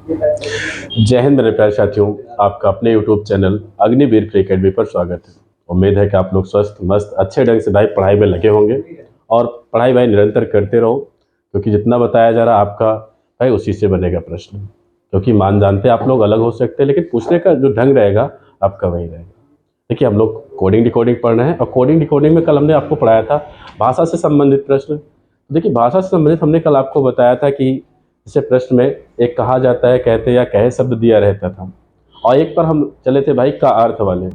जय हिंद मेरे प्यारे साथियों। आपका अपने YouTube channel Agniveer free academy पर स्वागत है। उम्मीद है कि आप लोग स्वस्थ मस्त अच्छे ढंग से भाई पढ़ाई में लगे होंगे और पढ़ाई भाई निरंतर करते रहो, क्योंकि जितना बताया जा रहा आपका भाई उसी से बनेगा प्रश्न। क्योंकि मान जानते आप लोग अलग हो सकते हैं, लेकिन पूछने का जो ढंग रहेगा आपका वही रहेगा। देखिए, हम लोग कोडिंग डिकोडिंग पढ़ रहे हैं और कोडिंग डिकोडिंग में कल हमने आपको पढ़ाया था भाषा से संबंधित प्रश्न। देखिए, भाषा से संबंधित हमने कल आपको बताया था कि जैसे प्रश्न में एक कहा जाता है, कहते या कहे शब्द दिया रहता था, और एक पर हम चले थे भाई का अर्थ वाले।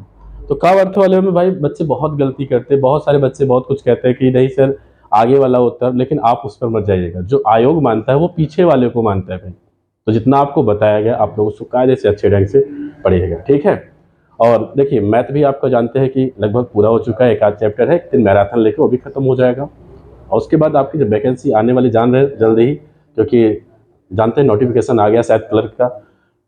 तो का अर्थ वाले में भाई बच्चे बहुत गलती करते हैं, बहुत सारे बच्चे बहुत कुछ कहते हैं कि नहीं सर आगे वाला उत्तर, लेकिन आप उस पर मत जाइएगा। जो आयोग मानता है वो पीछे वाले को मानता है भाई। तो जितना आपको बताया गया आप लोग उसको कायदे से अच्छे ढंग से पढ़िएगा, ठीक है। और देखिए, मैथ भी आपका जानते हैं कि लगभग पूरा हो चुका है, एक आध चैप्टर है, एक दिन मैराथन लेके वो भी खत्म हो जाएगा। और उसके बाद आपकी जो वैकेंसी आने वाली जान रहे जल्दी ही, क्योंकि जानते हैं नोटिफिकेशन आ गया शायद क्लर्क का,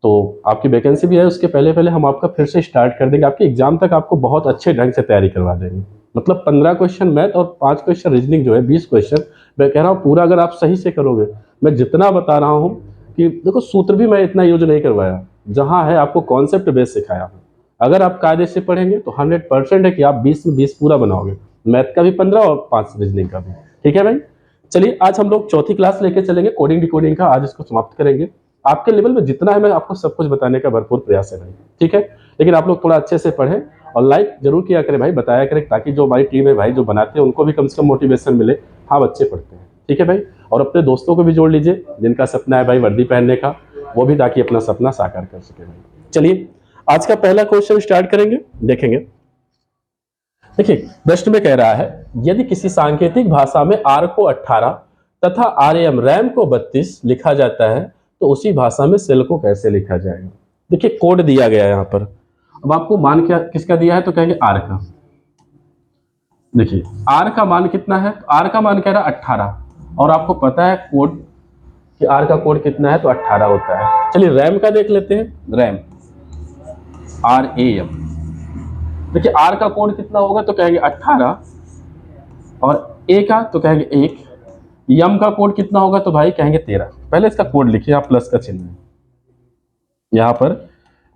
तो आपकी वैकेंसी भी है। उसके पहले पहले हम आपका फिर से स्टार्ट कर देंगे, आपके एग्जाम तक आपको बहुत अच्छे ढंग से तैयारी करवा देंगे। मतलब 15 क्वेश्चन मैथ और 5 क्वेश्चन रीजनिंग जो है 20 क्वेश्चन, मैं कह रहा हूँ पूरा अगर आप सही से करोगे। मैं जितना बता रहा हूँ कि देखो, सूत्र भी मैं इतना यूज नहीं करवाया, जहाँ है आपको कॉन्सेप्ट बेस सिखाया हूँ। अगर आप कायदे से पढ़ेंगे तो 100% है कि आप 20 में 20 पूरा बनाओगे, मैथ का भी 15 और 5 रीजनिंग का भी। ठीक है भाई, चलिए आज हम लोग चौथी क्लास लेके चलेंगे कोडिंग डिकोडिंग का, आज इसको समाप्त करेंगे। आपके लेवल में जितना है मैं आपको सब कुछ बताने का भरपूर प्रयास है भाई, ठीक है। लेकिन आप लोग थोड़ा अच्छे से पढ़ें और लाइक जरूर किया करें भाई, बताया करें, ताकि जो हमारी टीम है भाई जो बनाते हैं उनको भी कम से कम मोटिवेशन मिले। हाँ, बच्चे पढ़ते हैं, ठीक है भाई। और अपने दोस्तों को भी जोड़ लीजिए जिनका सपना है भाई वर्दी पहनने का, वो भी, ताकि अपना सपना साकार कर सके भाई। चलिए आज का पहला क्वेश्चन स्टार्ट करेंगे, देखेंगे। देखिए, प्रश्न में कह रहा है यदि किसी सांकेतिक भाषा में आर को 18 तथा आरएम रैम को 32 लिखा जाता है, तो उसी भाषा में सेल को कैसे लिखा जाएगा। देखिए, कोड दिया गया है यहाँ पर। अब आपको मान क्या किसका दिया है, तो कहेंगे आर का। देखिए, आर का मान कितना है, तो आर का मान कह रहा है 18, और आपको पता है कोड कि आर का कोड कितना है, तो 18 होता है। चलिए रैम का देख लेते हैं, रैम RAM। देखिए, आर का कोड कितना होगा, तो कहेंगे 18, और ए का तो कहेंगे 1। यम का कोड कितना होगा, तो भाई कहेंगे 13। पहले इसका कोड लिखिए, आप प्लस का चिन्ह है यहाँ पर।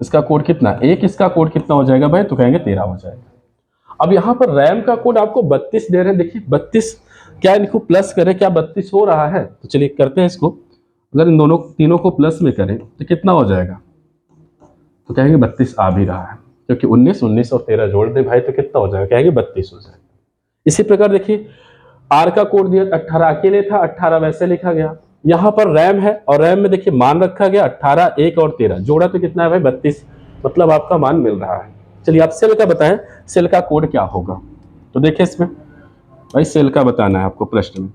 इसका कोड कितना, एक, इसका कोड कितना हो जाएगा भाई, तो कहेंगे 13 हो जाएगा। अब यहाँ पर रैम का कोड आपको 32 दे रहे हैं। देखिए 32, क्या इनको प्लस करें, क्या 32 हो रहा है, तो चलिए करते हैं इसको। अगर इन दोनों तीनों को प्लस में करें तो कितना हो जाएगा, तो कहेंगे 32 आ भी रहा है, क्योंकि 19 19 और 13 जोड़ दे भाई तो कितना हो जाएगा, कहेंगे 32 हो जाएगा। इसी प्रकार देखिए, आर का कोड दिया 18, अकेले था 18 वैसे लिखा गया। यहाँ पर रैम है और रैम में देखिए मान रखा गया 18, 1 और 13 जोड़ा तो कितना है भाई 32, मतलब आपका मान मिल रहा है। चलिए आप सेल का बताएं, सेल का कोड क्या होगा। तो देखिए इसमें भाई सेल का बताना है आपको प्रश्न में,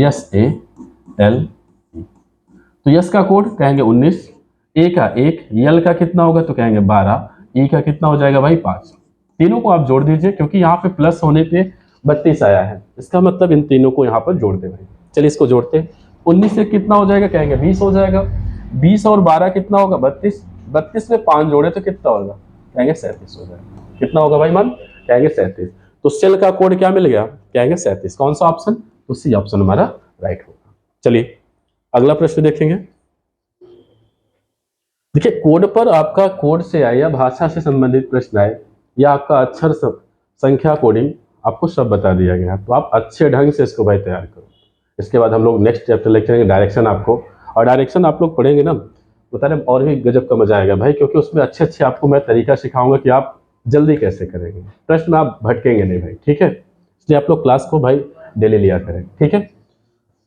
SAL। तो यस का कोड कहेंगे 19, ए का 1, यल का कितना होगा, तो कहेंगे 12, ई का कितना हो जाएगा भाई 5। तीनों को आप जोड़ दीजिए, क्योंकि यहाँ पे प्लस होने पे 32 आया है, इसका मतलब इन तीनों को यहाँ पर जोड़ दे भाई। चलिए इसको जोड़ते हैं। 19 से कितना हो जाएगा, कहेंगे 20 हो जाएगा। 20 और 12 कितना होगा 32, 32 में 5 जोड़े तो कितना होगा, कहेंगे 37 हो जाएगा। कितना होगा भाई मान, कहेंगे 37। तो सेल का कोड क्या मिल गया, कहेंगे 37। कौन सा ऑप्शन, तो सी ऑप्शन हमारा राइट होगा। चलिए अगला प्रश्न देखेंगे। देखिए, कोड पर आपका कोड से आए या भाषा से संबंधित प्रश्न आए या आपका अक्षर संख्या कोडिंग, आपको सब बता दिया गया है। तो आप अच्छे ढंग से इसको भाई तैयार करो। इसके बाद हम लोग नेक्स्ट चैप्टर लेके चलेंगे डायरेक्शन आपको, और डायरेक्शन आप लोग पढ़ेंगे ना, बता रहे और भी गजब का मजा आएगा भाई, क्योंकि उसमें अच्छे अच्छे आपको मैं तरीका सिखाऊंगा कि आप जल्दी कैसे करेंगे, प्रश्न में आप भटकेंगे नहीं भाई, ठीक है। इसलिए आप लोग क्लास को भाई डेली लिया करें, ठीक है।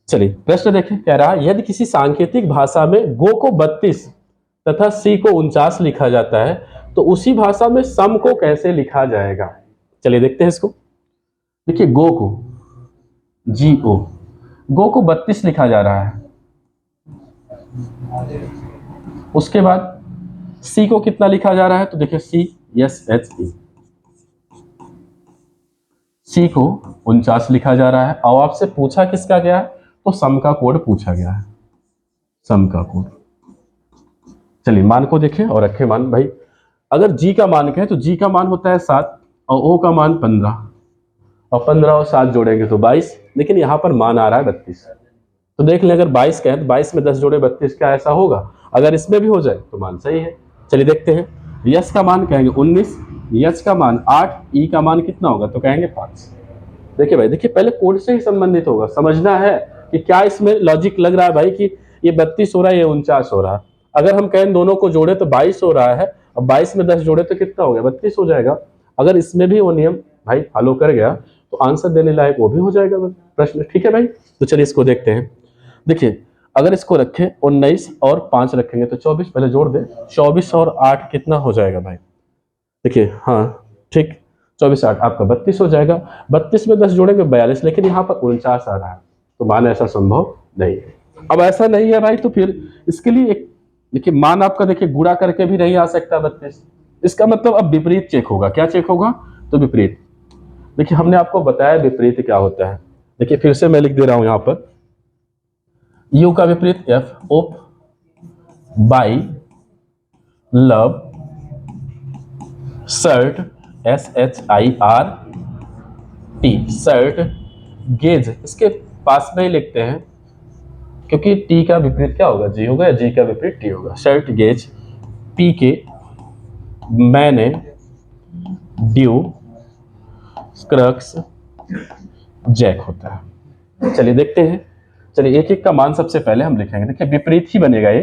चलिए प्रश्न देखें, कह रहा है यदि किसी सांकेतिक भाषा में गो को 32 तथा सी को 49 लिखा जाता है, तो उसी भाषा में सम को कैसे लिखा जाएगा। चलिए देखते हैं इसको। देखिए गो को GO, गो को 32 लिखा जा रहा है। उसके बाद सी को कितना लिखा जा रहा है, तो देखिए CSHE, सी को 49 लिखा जा रहा है। और आपसे पूछा किसका गया है, तो सम का कोड पूछा गया है, सम का कोड। चलिए मान को देखें और रखें मान भाई। अगर जी का मान कहें तो जी का मान होता है 7 और ओ का मान 15, और 15 और 7 जोड़ेंगे तो 22, लेकिन यहाँ पर मान आ रहा है 32। तो देख लें, अगर 22 का है तो 22 में 10 जोड़े 32, क्या ऐसा होगा? अगर इसमें भी हो जाए तो मान सही है। चलिए देखते हैं, यस का मान कहेंगे 19, यच का मान 8, ई का मान कितना होगा? तो कहेंगे 5। देखिए भाई, देखिए पहले कोड से ही संबंधित होगा, समझना है कि क्या इसमें लॉजिक लग रहा है भाई कि ये 32 हो रहा है, ये 49 हो रहा है। अगर हम कहें दोनों को जोड़े तो 22 हो रहा है, और 22 में 10 जोड़े तो कितना हो गया? 32 हो जाएगा। अगर इसमें भी वो नियम भाई फॉलो कर गया तो आंसर देने लायक वो भी हो जाएगा प्रश्न। ठीक है भाई, तो चलिए इसको देखते हैं। देखिए, अगर इसको रखें 19 और 5 रखेंगे तो 24, पहले जोड़ दे, 24 और 8 कितना हो जाएगा भाई? देखिए, हाँ ठीक, 24 8 आपका 32 हो जाएगा। 32 में 10 जोड़ेंगे 42, लेकिन यहाँ पर 49 आ रहा है, तो मान ऐसा संभव नहीं है। अब ऐसा नहीं है भाई, तो फिर इसके लिए एक देखिए मान आपका, देखिए गुणा करके भी नहीं आ सकता 32। इसका मतलब अब विपरीत चेक होगा। क्या चेक होगा? तो विपरीत। देखिए हमने आपको बताया विपरीत क्या होता है। देखिए फिर से मैं लिख दे रहा हूं यहां पर, यू का विपरीत एफ, ओप, बाई, लव, सर्ट, SHIRT, सर्ट, गेज इसके पास में ही लिखते हैं, क्योंकि टी का विपरीत क्या होगा? जी होगा, या जी का विपरीत टी होगा। शर्ट, गेज, पी के, मैंने, ड्यू, क्रक्स, जैक होता है। चलिए देखते हैं। चलिए एक एक का मान सबसे पहले हम लिखेंगे। देखिए विपरीत ही बनेगा ये,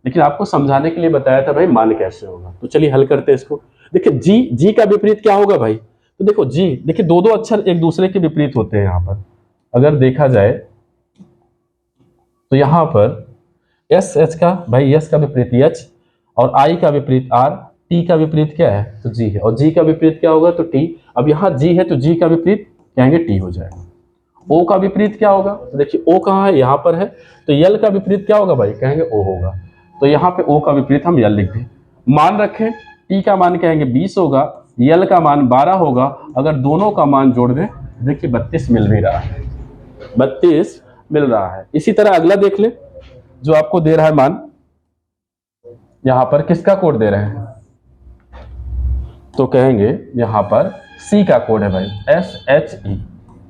लेकिन आपको समझाने के लिए बताया था भाई मान कैसे होगा। तो चलिए हल करते हैं इसको। देखिए जी का विपरीत क्या होगा भाई? तो देखो जी, देखिए दो दो अक्षर एक दूसरे के विपरीत होते हैं। यहां पर अगर देखा जाए तो यहां पर एस एच का भाई, यस का विपरीत यच, और आई का विपरीत आर, टी का विपरीत क्या है? तो जी है, और जी का विपरीत क्या होगा? तो टी। अब यहाँ जी है तो जी का विपरीत कहेंगे टी हो जाएगा। ओ का विपरीत क्या होगा? तो देखिए ओ कहाँ है? यहाँ पर है, तो यल का विपरीत क्या होगा भाई? कहेंगे ओ होगा। तो यहाँ पे ओ का विपरीत हम यल लिख दें। मान रखें, टी का मान कहेंगे 20 होगा, यल का मान 12 होगा। अगर दोनों का मान जोड़ दें, देखिए 32 मिल भी रहा है, 32 मिल रहा है। इसी तरह अगला देख ले, जो आपको दे रहा है मान, यहां पर किसका कोड दे रहे हैं? तो कहेंगे यहां पर सी का कोड है भाई, SHE।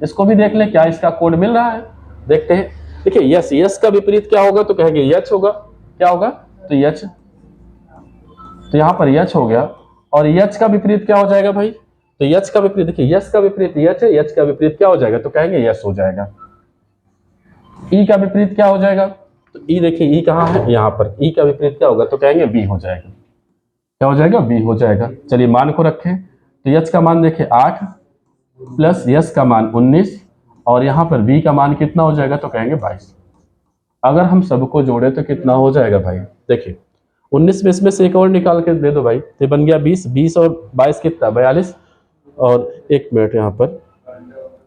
इसको भी देख ले, क्या इसका कोड मिल रहा है? देखते हैं। देखिए यस, यस का विपरीत क्या होगा? तो कहेंगे यच होगा। क्या होगा? तो यच। तो यहां पर यच हो गया, और यच का विपरीत क्या हो जाएगा भाई? तो यच का विपरीत, देखिए यस का विपरीत यच है, यच का विपरीत क्या हो जाएगा? तो कहेंगे यस हो जाएगा। ई का विपरीत क्या हो जाएगा? तो ई, देखिए ई कहाँ है? यहाँ पर। ई का विपरीत क्या होगा? तो कहेंगे बी हो जाएगा। क्या हो जाएगा? बी हो जाएगा। चलिए मान को रखें, तो यच का मान देखिए 8 प्लस यस का मान 19, और यहाँ पर बी का मान कितना हो जाएगा? तो कहेंगे 22। अगर हम सबको जोड़े तो कितना हो जाएगा भाई? देखिए 19 में इसमें से एक और निकाल के दे दो भाई, तो बन गया 20। 20 और 22 कितना? 42। और एक मिनट यहाँ पर,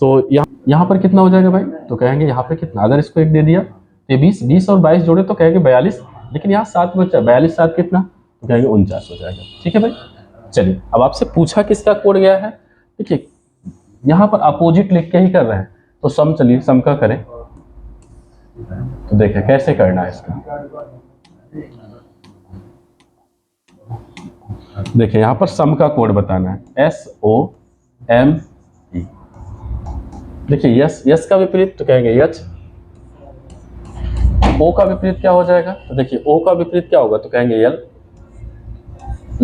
तो यहाँ पर कितना हो जाएगा भाई? तो कहेंगे यहाँ पे कितना? अगर इसको एक दे दिया तो 20 और 22 जोड़े तो कहेंगे 42, लेकिन यहाँ 7 बचा, 42 7 कितना? तो कहेंगे 49 हो जाएगा। ठीक है भाई। चलिए अब आपसे पूछा किसका कोड गया है। देखिए यहाँ पर अपोजिट लिख के ही कर रहे हैं, तो सम, चलिए सम का करें। तो देखिए कैसे करना है इसका। देखिए यहाँ पर सम का कोड बताना है, SOME। देखिए यस, यस का विपरीत तो कहेंगे यच। ओ का विपरीत क्या हो जाएगा? तो देखिए ओ का विपरीत क्या होगा? तो कहेंगे यल।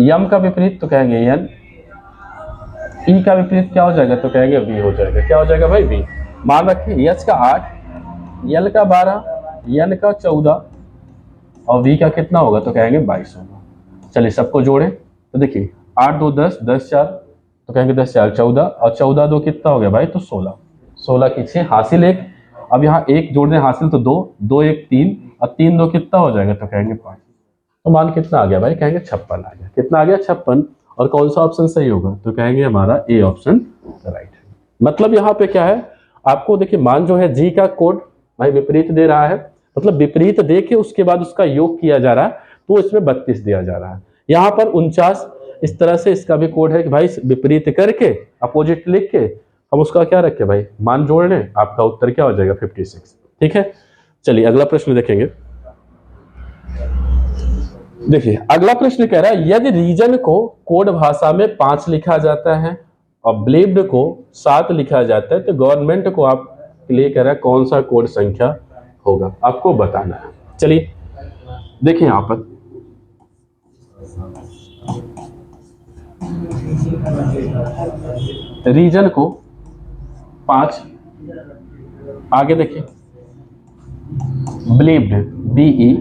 यम का विपरीत तो कहेंगे यन। ई का विपरीत क्या हो जाएगा? तो कहेंगे वी हो जाएगा। क्या हो जाएगा भाई? वी। मान रखिए यच का 8, यल का 12, यन का 14, और वी का कितना होगा? तो कहेंगे 22 होगा। चलिए सबको जोड़े, तो देखिए 8 2 10, 10 4, तो कहेंगे 10 4 14, और 14 2 कितना हो गया भाई? तो 16। 16 की 6 हासिल 1। अब यहाँ एक जोड़ने हासिल तो 2, 2 1 3, और 3 2 कितना हो जाएगा? तो कहेंगे 5। तो मान कितना आ गया भाई? कहेंगे 56 आ गया। कितना आ गया? 56। और कौन सा ऑप्शन सही होगा? तो कहेंगे हमारा ए ऑप्शन राइट है। मतलब यहाँ पे क्या है, आपको देखिए मान जो है जी का कोड भाई विपरीत दे रहा है, मतलब विपरीत दे के उसके बाद उसका योग किया जा रहा है, तो इसमें 32 दिया जा रहा है। यहाँ पर 49। इस तरह से इसका भी कोड है कि भाई विपरीत करके अपोजिट लिख के हम उसका क्या रखें भाई? मान जोड़ लें, आपका उत्तर क्या हो जाएगा? 56। ठीक है। चलिए अगला प्रश्न देखेंगे। देखिए अगला प्रश्न कह रहा है, यदि रीजन को कोड भाषा में 5 लिखा जाता है और बिलीव्ड को 7 लिखा जाता है, तो गवर्नमेंट को आप लिए कह रहा है कौन सा कोड संख्या होगा, आपको बताना है। चलिए देखिए यहाँ पर रीजन को 5, आगे देखिए बिलीव्ड BELI,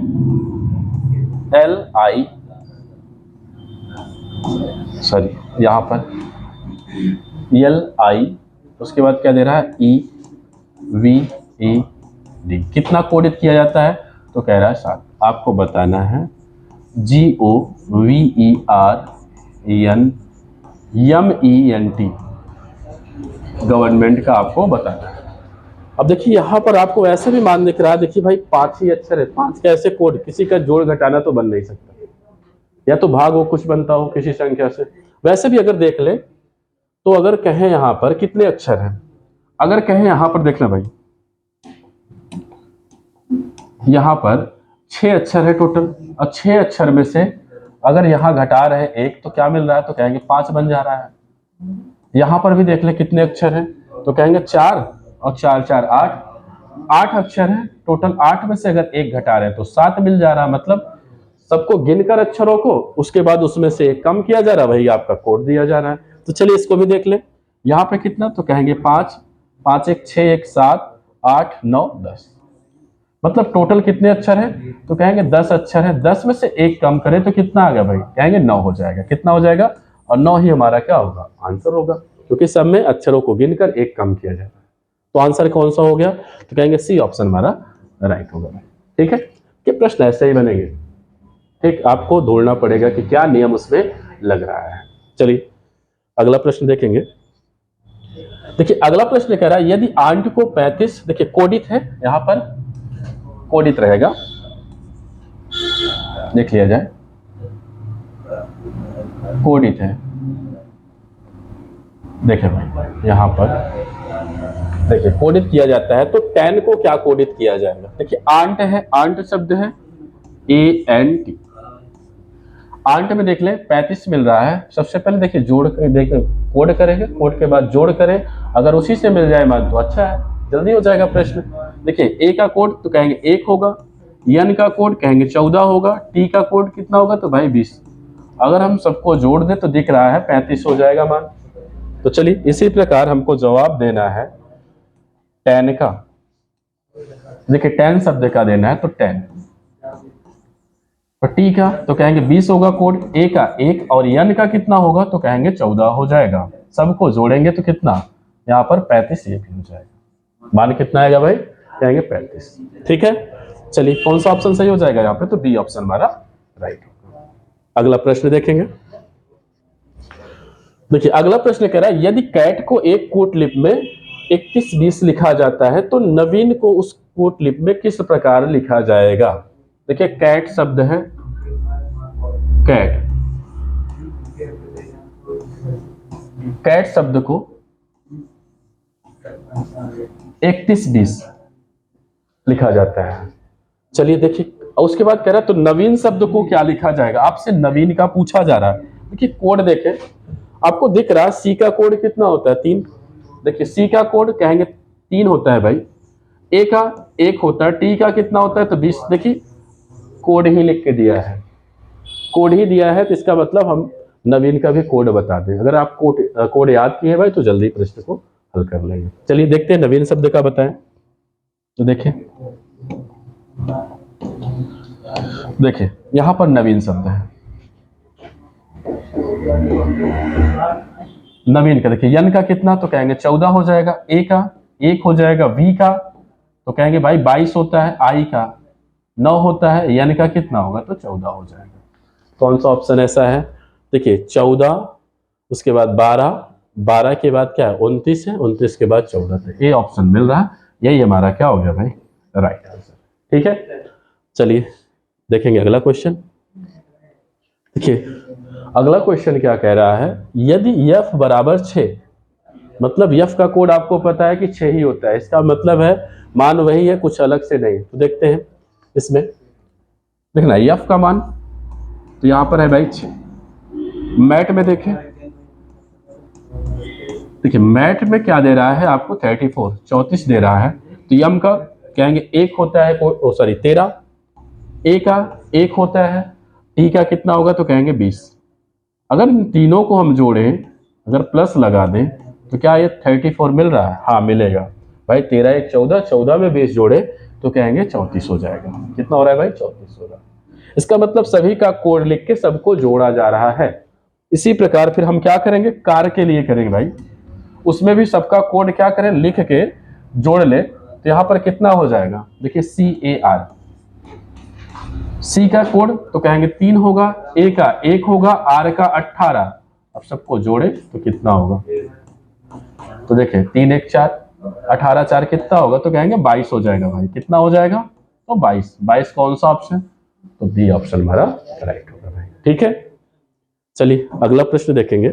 सॉरी यहाँ पर LI, उसके बाद क्या दे रहा है EVED, कितना कोडित किया जाता है तो कह रहा है 7। आपको बताना है GOVERNMENT, गवर्नमेंट का आपको बताना है। अब देखिए यहाँ पर आपको ऐसे भी मान दिख रहा है, देखिए भाई 5 ही अक्षर है, 5 का ऐसे कोड, किसी का जोड़ घटाना तो बन नहीं सकता, या तो भाग हो कुछ बनता हो किसी संख्या से। वैसे भी अगर देख ले तो अगर कहें यहाँ पर कितने अक्षर हैं, अगर कहें यहाँ पर देखना भाई, यहाँ पर 6 अक्षर है टोटल, और 6 अक्षर में से अगर यहाँ घटा रहे 1 तो क्या मिल रहा है, तो कहेंगे 5 बन जा रहा है। यहाँ पर भी देख ले कितने अक्षर हैं, तो कहेंगे 4 और 4 4 8 अक्षर है टोटल, 8 में से अगर 1 घटा रहे हैं तो 7 मिल जा रहा है। मतलब सबको गिनकर अक्षरों को, उसके बाद उसमें से एक कम किया जा रहा है, वही आपका कोड दिया जा रहा है। तो चलिए इसको भी देख ले, यहाँ पे कितना, तो कहेंगे 5 5 1 6 1 7 8 9 10, मतलब टोटल कितने अक्षर है, तो कहेंगे 10 अक्षर है। 10 में से 1 कम करें तो कितना आ गया भाई, कहेंगे 9 हो जाएगा। कितना हो जाएगा, और 9 ही हमारा क्या होगा, आंसर होगा, क्योंकि सब में अक्षरों को गिनकर 1 कम किया जाता है। तो आंसर कौन सा हो गया, तो कहेंगे सी ऑप्शन हमारा राइट होगा। ठीक है, कि प्रश्न ऐसे ही बनेंगे। ठीक, आपको ढूंढना पड़ेगा कि क्या नियम उसमें लग रहा है। चलिए अगला प्रश्न देखेंगे। देखिए अगला प्रश्न कह रहा है यदि 8 को 35, देखिए कोडित है, यहाँ पर कोडित रहेगा, देख लिया जाए, कोडित है। देखिए भाई यहाँ पर देखिए कोडित किया जाता है, तो 10 को क्या कोडित किया जाएगा। देखिए आंट है, आंट शब्द है ANT, आंट में देख ले 35 मिल रहा है। सबसे पहले देखिए जोड़ देखिए कोड करेंगे, कोड के बाद जोड़ करें, अगर उसी से मिल जाए मान तो अच्छा है, जल्दी हो जाएगा प्रश्न। देखिए ए का कोड तो कहेंगे 1 होगा, एन का कोड कहेंगे 14 होगा, टी का कोड कितना होगा, तो भाई 20। अगर हम सबको जोड़ दें तो दिख रहा है 35 हो जाएगा मान। तो चलिए इसी प्रकार हमको जवाब देना है 10 का। देखिए 10 शब्द का देना है तो 10, और टी का तो कहेंगे 20 होगा कोड, ए का 1 और एन का कितना होगा, तो कहेंगे 14 हो जाएगा। सबको जोड़ेंगे तो कितना, यहाँ पर 35 ये भी हो जाएगा। मान कितना आएगा भाई, कहेंगे 35। ठीक है, चलिए कौन सा ऑप्शन सही हो जाएगा यहाँ पे, तो बी ऑप्शन हमारा राइट होगा। अगला प्रश्न देखेंगे। देखिए अगला प्रश्न कह रहा है यदि कैट को एक कोट लिप में 3120 लिखा जाता है तो नवीन को उस कोट लिप में किस प्रकार लिखा जाएगा। देखिए कैट शब्द है, कैट, कैट शब्द को 3120 लिखा जाता है। चलिए देखिए उसके बाद कह रहा है तो नवीन शब्द को क्या लिखा जाएगा, आपसे नवीन का पूछा जा रहा है। देखिए कोड देखें, आपको दिख रहा है सी का कोड कितना होता है, 3। देखिए सी का कोड कहेंगे 3 होता है भाई, ए का 1 होता है, टी का कितना होता है तो 20। देखिए कोड ही लिख के दिया है, कोड ही दिया है, तो इसका मतलब हम नवीन का भी कोड बता दें। अगर आप कोड याद किए भाई तो जल्दी प्रश्न को हल कर लेंगे। चलिए देखते हैं नवीन शब्द का बताएं। तो देखिए यहां पर नवीन शब्द है, नवीन का देखिए यन का कितना, तो कहेंगे 14 हो जाएगा, ए का 1 हो जाएगा, वी का तो कहेंगे भाई 22 होता है, आई का 9 होता है, यन का कितना होगा तो 14 हो जाएगा। कौन सा ऑप्शन ऐसा है, देखिए 14, उसके बाद 12, 12 के बाद क्या है 29 है, 29 के बाद 14 तक, ये ऑप्शन मिल रहा है, यही हमारा क्या हो गया भाई राइट आंसर। ठीक है, चलिए देखेंगे अगला क्वेश्चन। देखिए अगला क्वेश्चन क्या कह रहा है, यदि f बराबर 6, मतलब f का कोड आपको पता है कि 6 ही होता है, इसका मतलब है मान वही है, कुछ अलग से नहीं। तो देखते हैं इसमें, देखना f का मान तो यहां पर है भाई 6। मैट में देखें, देखिए मैट में क्या दे रहा है आपको 34 दे रहा है, तो यम का कहेंगे एक होता है कोड, सॉरी 13, ए का एक होता है, टी का कितना होगा तो कहेंगे 20। अगर इन तीनों को हम जोड़ें, अगर प्लस लगा दें तो क्या ये 34 मिल रहा है? हाँ मिलेगा भाई। 13 एक 14, 14 में 20 जोड़े तो कहेंगे 34 हो जाएगा। कितना हो रहा है भाई? 34 हो रहा है। इसका मतलब सभी का कोड लिख के सबको जोड़ा जा रहा है। इसी प्रकार फिर हम क्या करेंगे, कार के लिए करेंगे भाई। उसमें भी सबका कोड क्या करें, लिख के जोड़ ले तो यहां पर कितना हो जाएगा, देखिए CAR, सी का कोड तो कहेंगे 3 होगा, ए का 1 होगा, आर का 18। अब सबको जोड़े तो कितना होगा, तो देखिए 3 1 4, 18 4 कितना होगा तो कहेंगे 22 हो जाएगा भाई। कितना हो जाएगा तो 22। 22 कौन सा ऑप्शन, तो बी ऑप्शन हमारा राइट होगा भाई। ठीक है, चलिए अगला प्रश्न देखेंगे।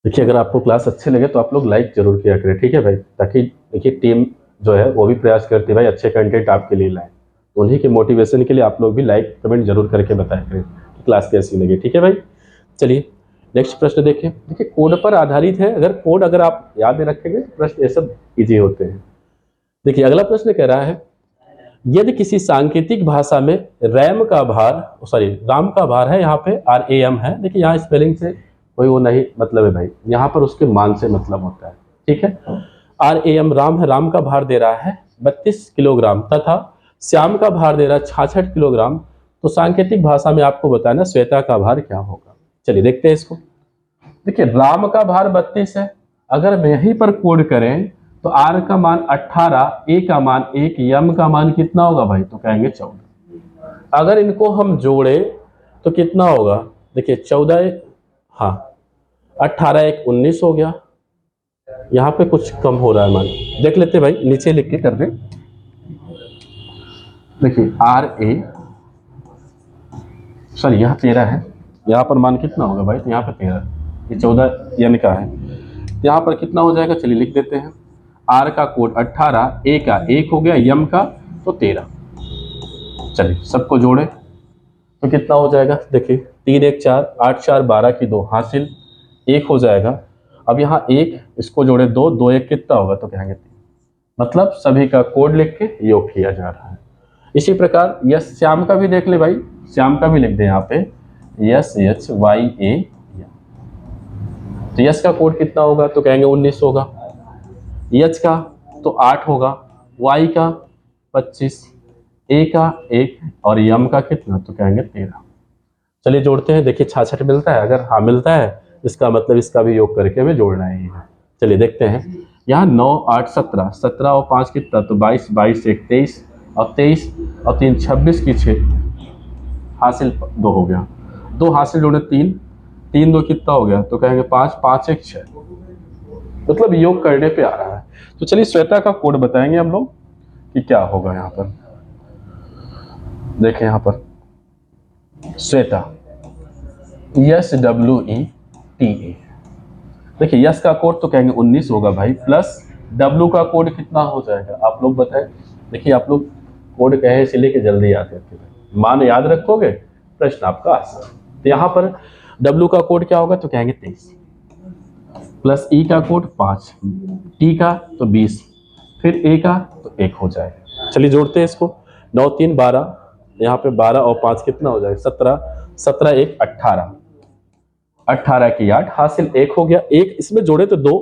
देखिए अगर आपको क्लास अच्छे लगे तो आप लोग लाइक जरूर किया करें, ठीक है भाई, ताकि देखिए टीम जो है वो भी प्रयास करती है भाई अच्छे कंटेंट आपके लिए लाए। उन्हीं के मोटिवेशन के लिए आप लोग भी लाइक कमेंट जरूर करके बताया करें कि क्लास कैसी लगी। ठीक है भाई, चलिए नेक्स्ट प्रश्न देखें। देखिए कोड पर आधारित है, अगर कोड अगर आप याद रखेंगे प्रश्न ये सब इजी होते हैं। देखिए अगला प्रश्न कह रहा है, यदि किसी सांकेतिक भाषा में रैम का भार, सॉरी राम का भार है, यहाँ पे RAM है। देखिए यहाँ स्पेलिंग से कोई वो नहीं मतलब है भाई, यहाँ पर उसके मान से मतलब होता है। ठीक है, RAM राम है, राम का भार दे रहा है 32 किलोग्राम तथा श्याम का भार दे रहा है 66 किलोग्राम, तो सांकेतिक भाषा में आपको बताना श्वेता का भार क्या होगा। चलिए देखते हैं इसको। देखिए राम का भार 32 है, अगर हम यहीं पर कोड करें तो R का मान 18, A का मान 1, M का मान कितना होगा भाई, तो कहेंगे 14। अगर इनको हम जोड़े तो कितना होगा, देखिए 14, हाँ 18 1 19 हो गया। यहाँ पे कुछ कम हो रहा है मान, देख लेते भाई, नीचे लिख के कर दे। देखिए RA, सॉरी यहाँ 13 है, यहाँ पर मान कितना होगा भाई, तो यहाँ पर 13, ये 14 यानी का है, यहाँ पर कितना हो जाएगा, चलिए लिख देते हैं। R का कोड 18, A का 1 हो गया, M का तो 13। चलिए सबको जोड़े तो कितना हो जाएगा, देखिए 3 1 4, 8 4 12 की 2 हासिल 1 हो जाएगा। अब यहाँ 1 इसको जोड़े 2 2 1 कितना होगा तो कहेंगे 3। मतलब सभी का कोड लिख के योग किया जा रहा है। इसी प्रकार यस श्याम का भी देख ले भाई, श्याम का भी लिख दे यहाँ पे SHYA। तो यस का कोड कितना होगा तो कहेंगे 19 होगा, एच का तो 8 होगा, वाई का 25, ए का 1 और यम का कितना तो कहेंगे 13। चलिए जोड़ते हैं, देखिए 66 मिलता है, अगर हाँ मिलता है इसका मतलब इसका भी योग करके हमें जोड़ना ही है। चलिए देखते हैं, यहाँ 9 8 17, 17 और 5 कितना तो 22, 22 1 23 और 23 और 3 26 की 6 हासिल 2 हो गया, 2 हासिल जोड़े 3, 3 2 कितना हो गया तो कहेंगे 5, 5 1 6, मतलब योग करने पे आ रहा है। तो चलिए श्वेता का कोड बताएंगे हम लोग कि क्या होगा। यहाँ पर देखें, यहाँ पर श्वेता SWETA। देखिए यस का कोड तो कहेंगे 19 होगा भाई, प्लस W का कोड कितना हो जाएगा आप लोग बताएं। देखिए आप लोग कोड कहे इसलिए कि जल्दी याद रखें, मान याद रखोगे प्रश्न आपका आसान। तो यहाँ पर W का कोड क्या होगा तो कहेंगे 23, प्लस E का कोड 5, T का तो 20, फिर A का तो 1 हो जाएगा। चलिए जोड़ते हैं इसको, 9 3 12, यहाँ पे 12 और 5 कितना हो जाएगा 17, 17 1 18, 18 की 8 हासिल 1 हो गया, 1 इसमें जोड़े तो 2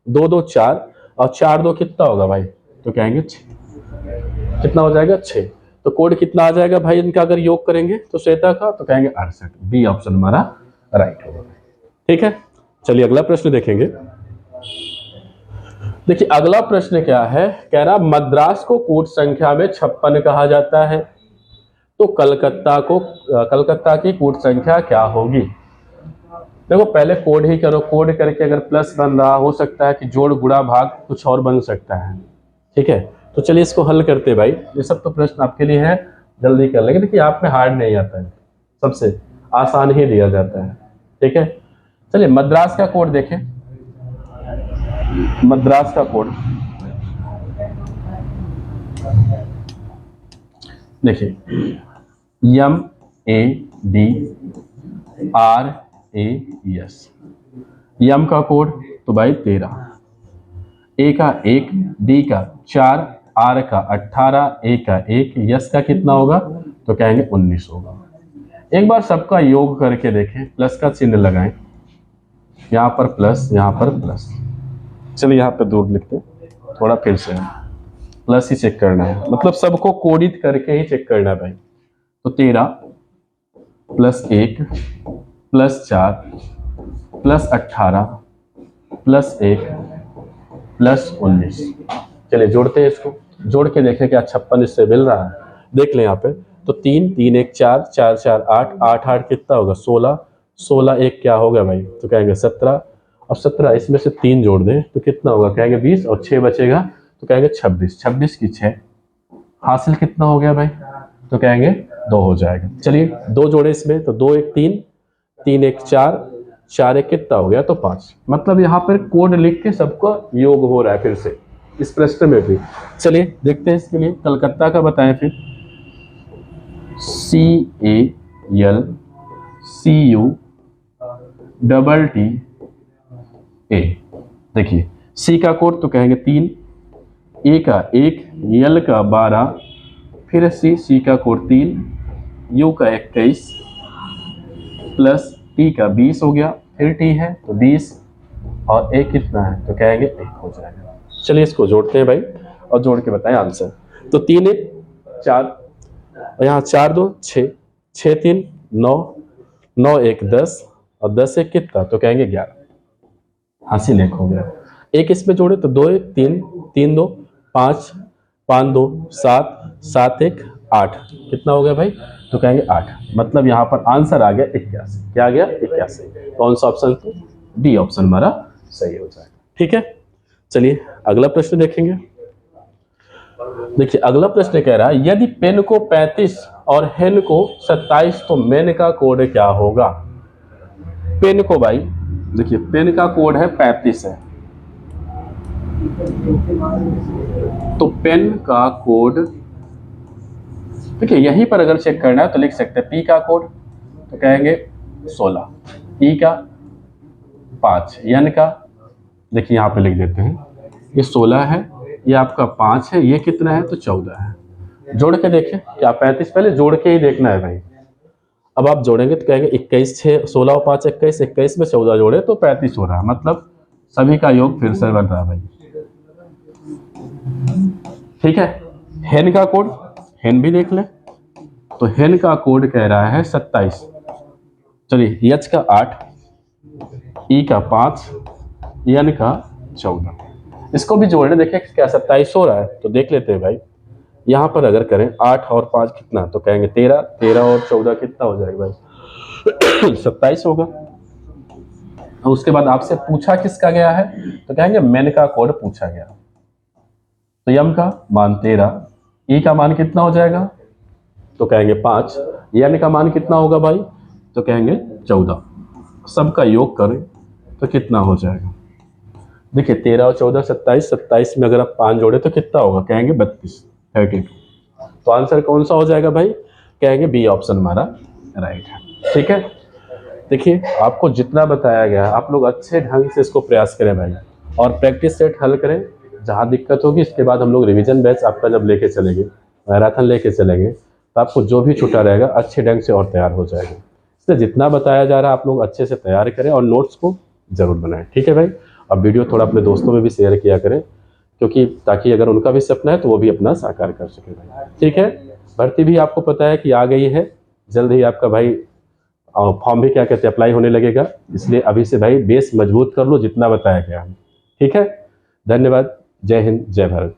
2 2 4 और 4 2 कितना होगा भाई तो कहेंगे 6, कितना हो जाएगा 6। तो कोड कितना आ जाएगा भाई इनका अगर योग करेंगे तो श्वेता का तो कहेंगे 68। बी ऑप्शन हमारा राइट होगा। ठीक है, चलिए अगला प्रश्न देखेंगे। देखिए अगला प्रश्न क्या है, कह रहा मद्रास को कोड संख्या में 56 कहा जाता है, तो कलकत्ता की कोड संख्या क्या होगी। देखो पहले कोड ही करो, कोड करके अगर प्लस बन रहा हो सकता है कि जोड़ गुणा भाग कुछ और बन सकता है। ठीक है, तो चलिए इसको हल करते भाई, ये सब तो प्रश्न आपके लिए है, जल्दी कर लेंगे। देखिए आप में हार्ड नहीं आता है, सबसे आसान ही दिया जाता है। ठीक है, चलिए मद्रास का कोड देखें। मद्रास का कोड देखिए MADRAS, यम का कोड तो भाई 13, ए का 1, डी का 4 आर का 18, ए का 1, यस का कितना होगा तो कहेंगे 19 होगा। एक बार सबका योग करके देखें, प्लस का चिन्ह लगाएं, यहाँ पर प्लस, यहाँ पर प्लस। चलिए यहाँ पे दूर लिखते हैं, थोड़ा फिर से प्लस ही चेक करना है, मतलब सबको कोडित करके ही चेक करना है भाई। तो 13 plus 1 plus 4 plus 18 plus 1 plus 19। चलिए जोड़ते हैं इसको, जोड़ के देखें क्या 56 इससे मिल रहा है। देख लें यहाँ पे, तो 3 3 1 4 4 4 8 8 8 कितना होगा 16, 16 1 क्या होगा भाई तो कहेंगे 17। अब 17 इसमें से 3 जोड़ दें तो कितना होगा कहेंगे 20, और 6 बचेगा तो कहेंगे 26, 26 की 6 हासिल कितना हो गया भाई तो कहेंगे 2 हो जाएगा। चलिए 2 जोड़े इसमें, तो 2 1 3 3 1 4 4 1 कितना हो गया तो 5। मतलब यहाँ पर कोड लिख के सबका योग हो रहा है फिर से इस प्रश्न में भी। चलिए देखते हैं इसके लिए, कलकत्ता का बताएं फिर, CALCUTTA। देखिए सी का कोड तो कहेंगे 3, ए का 1, यल का 12, फिर सी का कोड 3, यू का 21 प्लस टी का 20 हो गया, फिर टी है तो 20 और ए कितना है तो कहेंगे 1 हो जाएगा। चलिए इसको जोड़ते हैं भाई और जोड़ के बताएं आंसर। तो 3 1 4, और यहाँ 4 2 6, 6 3 9, 9 1 10 और 10 1 कितना तो कहेंगे 11। हासिल 1 हो गया। एक इसमें जोड़े तो 2 1 3 3 2 5 5 2 7 7 1 8 कितना हो गया भाई तो कहेंगे 8। मतलब यहाँ पर आंसर आ गया 81। क्या आ गया 81। कौन सा ऑप्शन तो डी ऑप्शन हमारा सही हो जाएगा। ठीक है, चलिए अगला प्रश्न देखेंगे। देखिए अगला प्रश्न कह रहा है यदि पेन को 35 और हेन को 27 तो मेन का कोड क्या होगा। पेन को भाई देखिए पेन का कोड है 35 है, तो पेन का कोड देखिए यहीं पर अगर चेक करना है तो लिख सकते हैं पी का कोड तो कहेंगे 16, ई का 5, एन का देखिए यहाँ पे लिख देते हैं ये 16 है, ये आपका 5 है, ये कितना है तो 14 है। जोड़ के देखें क्या 35, पहले जोड़ के ही देखना है भाई। अब आप जोड़ेंगे तो कहेंगे 21 6 16 और 5 21, 21 में 14 जोड़े तो 35 हो रहा है। मतलब सभी का योग फिर से बन रहा है भाई। ठीक है, हेन का कोड, हेन भी देख ले, तो हेन का कोड कह रहा है 27। चलिए एच का 8, ई का 5, एन का 14। इसको भी जोड़ने देखें क्या 27 हो रहा है तो देख लेते हैं भाई। यहाँ पर अगर करें 8 और 5 कितना तो कहेंगे 13, 13 और 14 कितना हो जाएगा भाई 27 होगा। और उसके बाद आपसे पूछा किसका गया है तो कहेंगे मेन का कोड पूछा गया। तो यम का मान 13, ई का मान कितना हो जाएगा तो कहेंगे 5, एन का मान कितना होगा भाई तो कहेंगे 14। सबका योग करें तो कितना हो जाएगा। देखिए 13 और 14 27, 27 में अगर आप 5 जोड़े तो कितना होगा कहेंगे 32, 32। तो आंसर कौन सा हो जाएगा भाई कहेंगे बी ऑप्शन हमारा राइट है। ठीक है, देखिए आपको जितना बताया गया आप लोग अच्छे ढंग से इसको प्रयास करें भाई, और प्रैक्टिस सेट हल करें। जहाँ दिक्कत होगी इसके बाद हम लोग रिवीजन बैच आपका जब लेके चलेंगे, मैराथन लेके चलेंगे, तो आपको जो भी छूटा रहेगा अच्छे ढंग से और तैयार हो जाएगा। इसलिए जितना बताया जा रहा है आप लोग अच्छे से तैयार करें और नोट्स को जरूर बनाएं। ठीक है भाई, अब वीडियो थोड़ा अपने दोस्तों में भी शेयर किया करें, क्योंकि ताकि अगर उनका भी सपना है तो वो भी अपना साकार कर सके भाई। ठीक है, भर्ती भी आपको पता है कि आ गई है, जल्द ही आपका भाई फॉर्म भी क्या कहते हैं अप्लाई होने लगेगा। इसलिए अभी से भाई बेस मजबूत कर लो जितना बताया गया। ठीक है, धन्यवाद, जय हिंद, जय भारत।